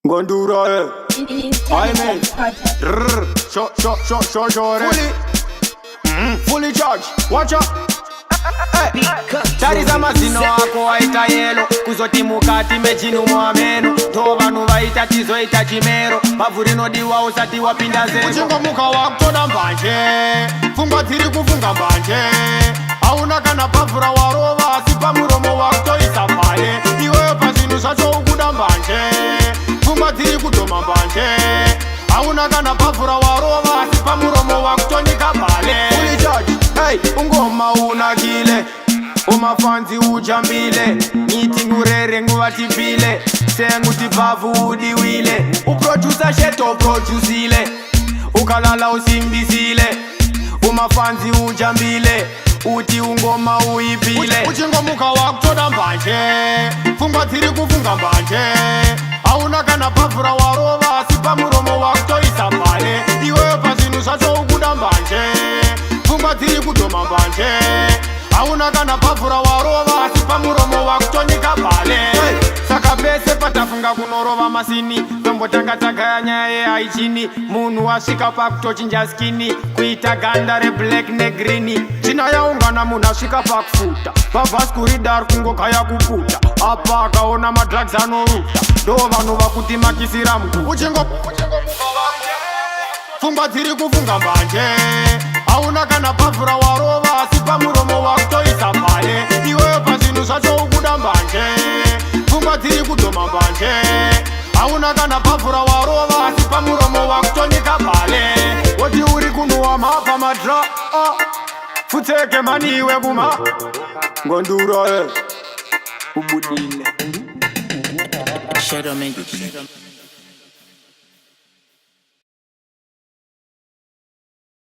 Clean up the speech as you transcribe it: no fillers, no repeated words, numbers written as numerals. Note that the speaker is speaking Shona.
Gondura, I mean, fully charged, watch out. Tariza mazino ako waita yelo kuzoti mukati mechinu mwameno to vanhu vaita tizoita chimero mavhurino diwa usati wapinda zero uchingo muka wakutoda mbanje pfungwa dziri kufunga mbanje hauna kana pavhura warova asi pamuromo wakutoisa mhare iweyo pazvinhu zvacho ukuda mbanje pfungwa dziri kudhoma mbanje hauna kana pavhura warova asi pamuromo wakutonyika mhale ulichaji hey ungoma unakile umafanzi ujambile niti ngurere nguvatipile senguti bhavu udiwile uproducer sheto producile ukalala usimbisile umafanzi ujambile uti ungoma uipile uchingomuka wakutoda mbanje pfungwa dziri kufunga mbanje hauna kana pavhura warova asi pamuromo wakutoisa mhare iweyo pazvinhu zvacho ukuda mbanje pfungwa dziri kudhoma mbanje hauna kana pavhura warova asi pamuromo wakutonyika mhale saka pese patafunga kunorova masini tombotanga tagaya nyaya yehaichini munhu wasvika pakutochinja skini kuita ganda reblack negrini china yaungana munhu asvika pakufuta pavhaskurida ari kungokaya kuputa apa akaona madrugs anoruta ndo vanhu vakutimakisira mgu uchingo pfungwa dziri kufunga mbanje hauna kana pavhura warova asi pamuromo wakutoisa mhare iweyo pazvinhu zvacho ukuda mbanje pfungwa dziri kudhoma mbanje hauna kana pavhura warova asi pamuromo wakutonyika mhale woti uri kunhuwa mapa madra futseke mani iwe kuma ngondura ubudile Shadow make